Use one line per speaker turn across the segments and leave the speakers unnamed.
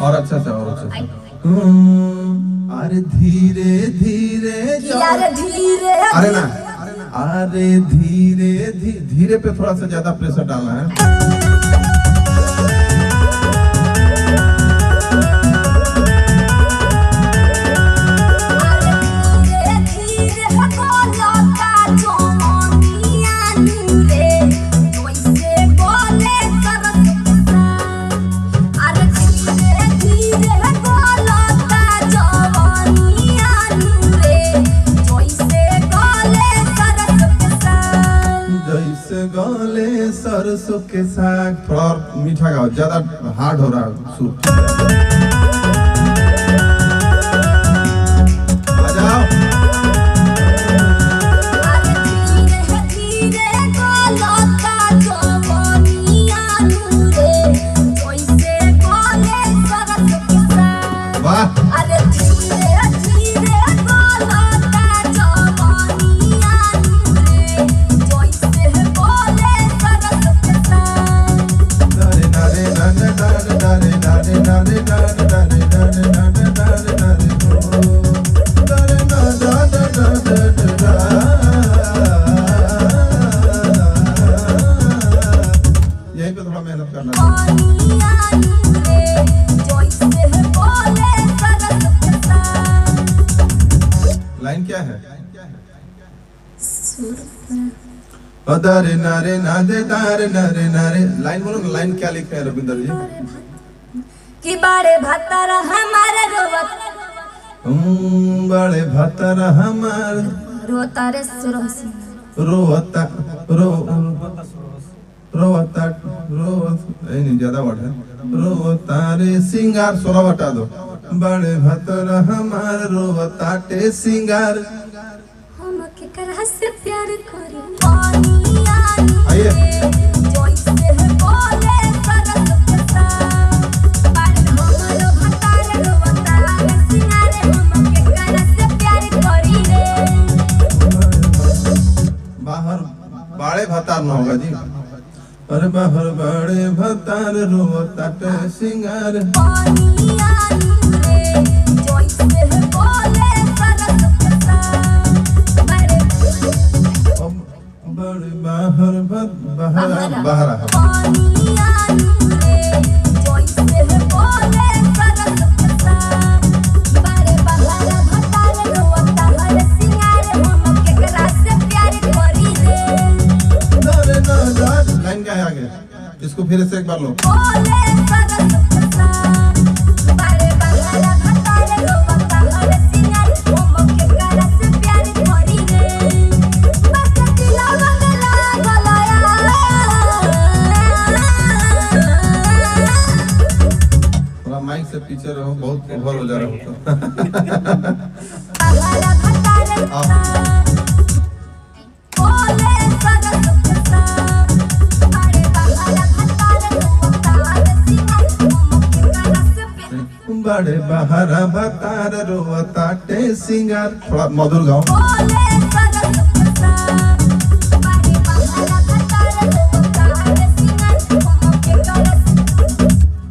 और अच्छा से और अच्छा से। अरे धीरे धीरे
यार धीरे
अरे ना अरे धीरे धीरे पे थोड़ा सा ज्यादा प्रेशर डालना है। गले सरसों के साग थोड़ा और मीठा गाओ, ज्यादा हार्ड हो रहा है सूप। आ जाओ। वाह यहीं पे थोड़ा मेहनत करना लाइन क्या है? अदारे नारे नादे दारे नारे नारे लाइन बोलो ना, लाइन क्या लिखा है रविंदर जी?
कि बड़े भत्तर हमारे रोवत
बड़े भत्तर हमारे
रोता रे सुरसी
रोता रोता नहीं ज्यादा वर्ड है। रोता रे सिंगार सोरा बता दो। बड़े भत्तर हमारे रोता टे सिंगार
हम के करह से प्यार करे
आइए बाहर बाड़े भतार न होगा जी। अरे बाहर बाड़े भतार रोता टे सिंगार बड़े बाहर बाहर लाइन क्या है आगे? इसको फिर से एक बार लो। थोड़ा माइक से पीछे रहो, बहुत ओवर हो जा रहा है। बड़े बहारा भतार रोता टे सिंगार थोड़ा मधुर गाओ।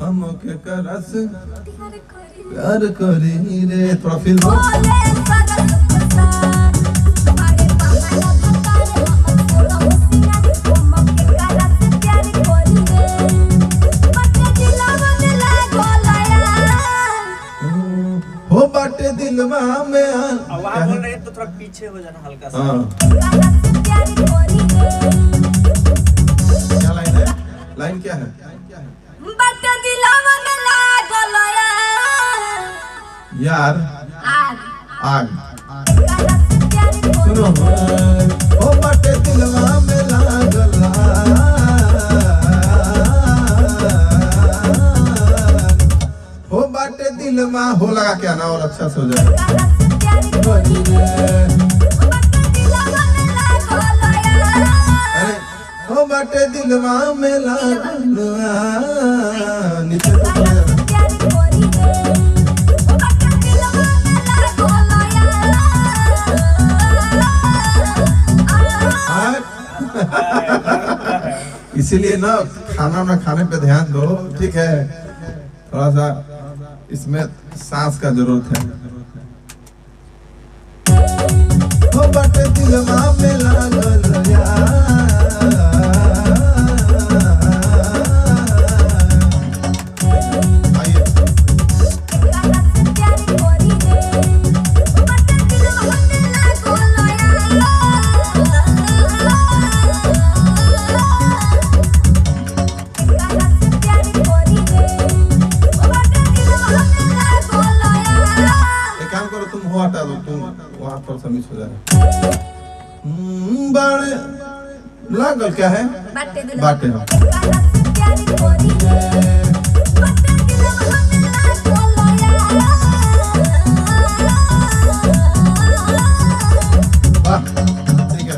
हम के करस प्यार करी रे थोड़ा फील दो। हो बाटे दिलवा में
आवाज बोल रहे तो थोड़ा पीछे हो जाना हल्का सा।
क्या लाइन है? लाइन क्या है?
बाटे दिलवा में लागल
यार
आग
सुनो ओ बाटे दिलवा में लागल हो बाटे दिलवा हो लगा क्या ना और अच्छा से हो जाए। अरे हो बाटे दिलवा में लागल नीचे तो इसीलिए ना खाना ना खाने पे ध्यान दो, ठीक है? थोड़ा सा इसमें सांस का जरूरत है। हो बटे दिलवा में लागल यार, आइए एक काम करो, तुम हो हटा दो, तुम वहां पर मिस हो जा रहा है। बाड़े लागल क्या है? बाटे हम ठीक है।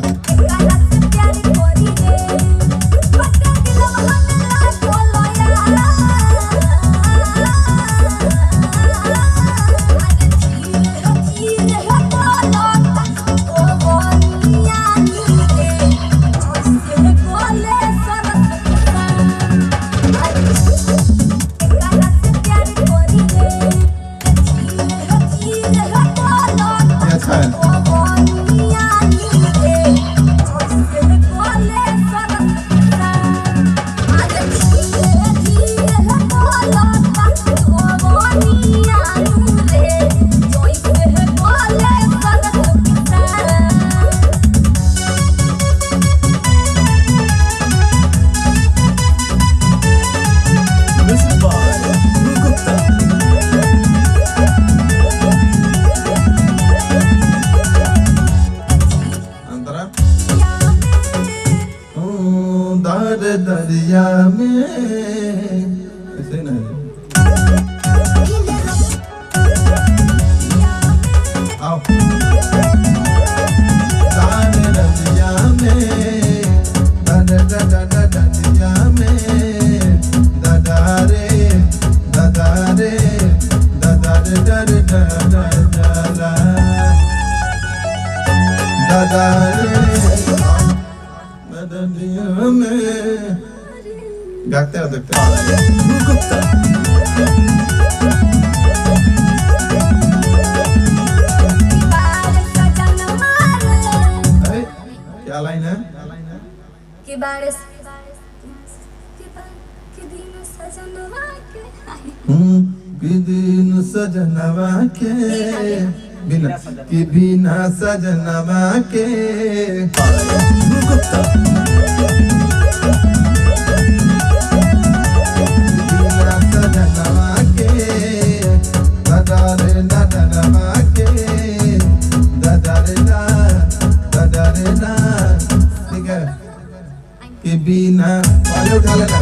अच्छा है। दरिया में ऐसे नहीं, आओ दरिया में दरिया में ददारे ददारे ददारे दर ददारे दरिया में गाते हो देखते क्या लाइन है?
कि बारिश कि दिन सजनवा के
बिना कि बिना सजनवा के के बिना वाले उठा लेना।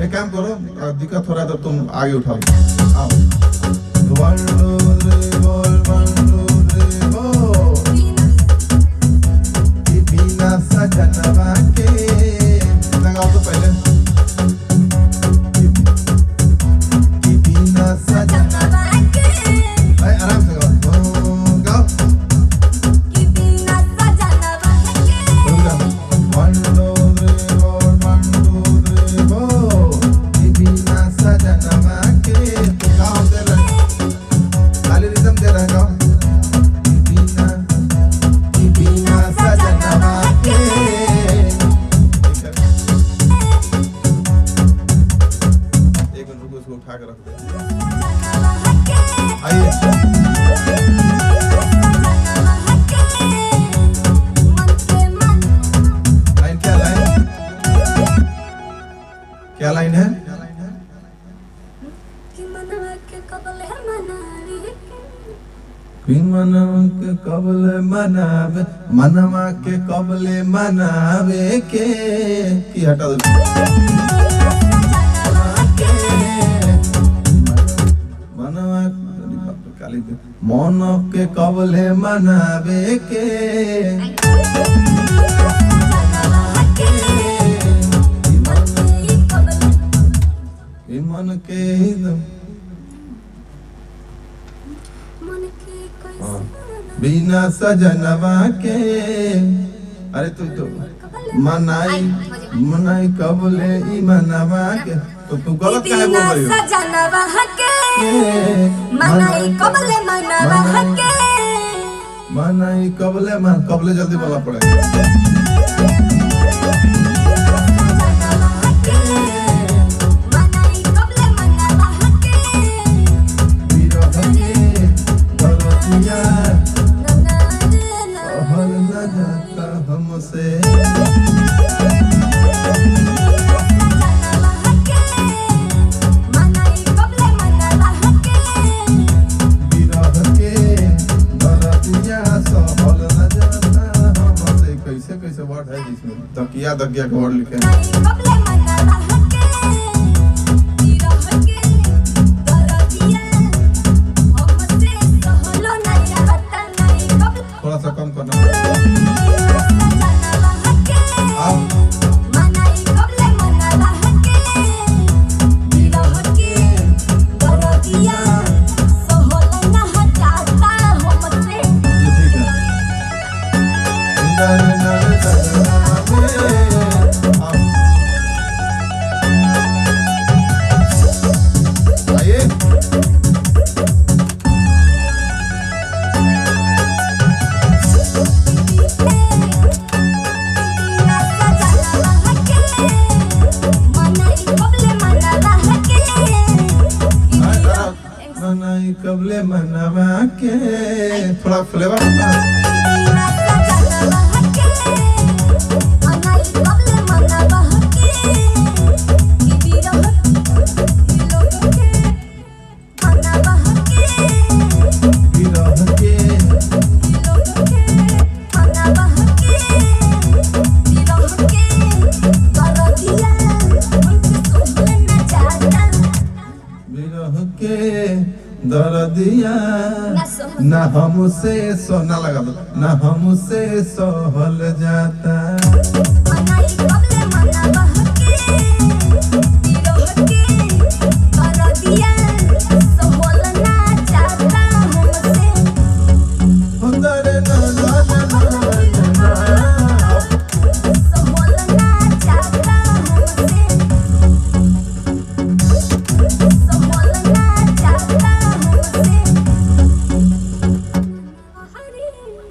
एक काम करो, दिक्कत हो रहा तो तुम आगे उठाओ। आओ बिना सजनवा के लगाओ तो पहले। आराम से गाओ। उठा के रख दे। लाइन क्या लाइन क्या लाइन है?
कि मनवा के कबल है मनारी
मनवा के कबले मनावे, मनवा के कबले मनावे के की हटा दो। मन के कबले मनावे के मन के बिना सजनवा के। अरे तू तो मनाई मनाई कबले ई मनवा के, तो तू गलत काहे बोल रही हो?
सजनवा के मनाई कबले मनवा के,
मनाई कबले मन कबले जल्दी बोला पड़े। कैसे वर्ड है जिसमें तकिया दकिया का वर्ड लिखे थोड़ा सा कम करना। कबले मनवा के थोड़ा फ्लेवर दर्दिया ना हमसे सोना लगा दो, ना हमसे सहल जाता।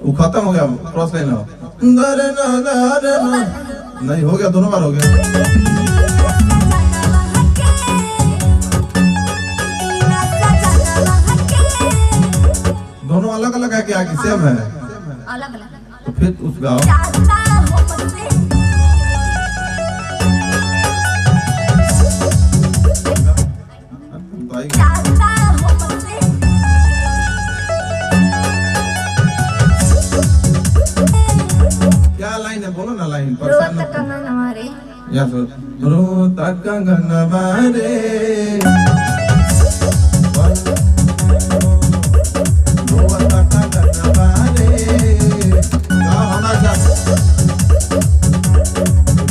वो खत्म हो गया, क्रॉस लाइन हो नहीं हो गया, दोनों बार हो गया। दोनों अलग अलग है क्या कि सेम है?
अलग अलग।
तो फिर उस गाँव क्या लाइन है, बोलो ना लाइन पर। या रोता कंगनवा रे, रोता कंगनवा रे, क्या होना चाहिए?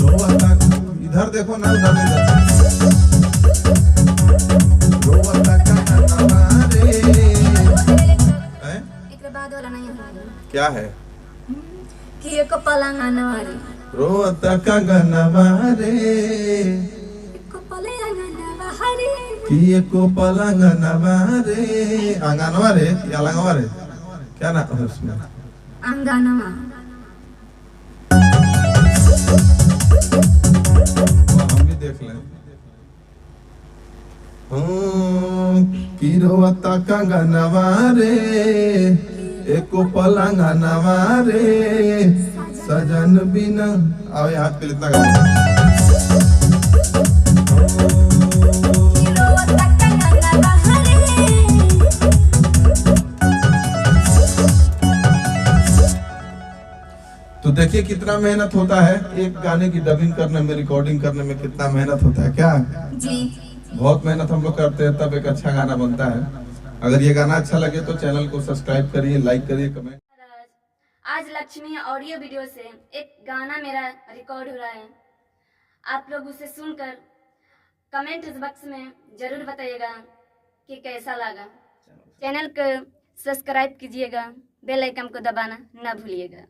रोता इधर देखो ना, उधर देखो। रोता कंगनवा रे, क्या है?
कि एक पलंगनवारी
रोता कंगनवारे, कि एको पलंगनवारे, आंगनवारे या अलंगवारे, क्या ना है उसमें?
अंगनवा।
हम भी देख लें। कि रोता कंगनवारे, एको पलंगनवारे, सजन बिना। आओ हाथ पे इतना तो देखिए कितना मेहनत होता है एक गाने की डबिंग करने में, रिकॉर्डिंग करने में कितना मेहनत होता है। क्या
जी
बहुत मेहनत हम लोग करते हैं, तब एक अच्छा गाना बनता है। अगर ये गाना अच्छा लगे तो चैनल को सब्सक्राइब करिए, लाइक करिए, कमेंट।
आज लक्ष्मी ऑडियो वीडियो से एक गाना मेरा रिकॉर्ड हो रहा है। आप लोग उसे सुनकर कमेंट बॉक्स में जरूर बताइएगा कि कैसा लगा। चैनल को सब्सक्राइब कीजिएगा। बेल आइकन को दबाना ना भूलिएगा।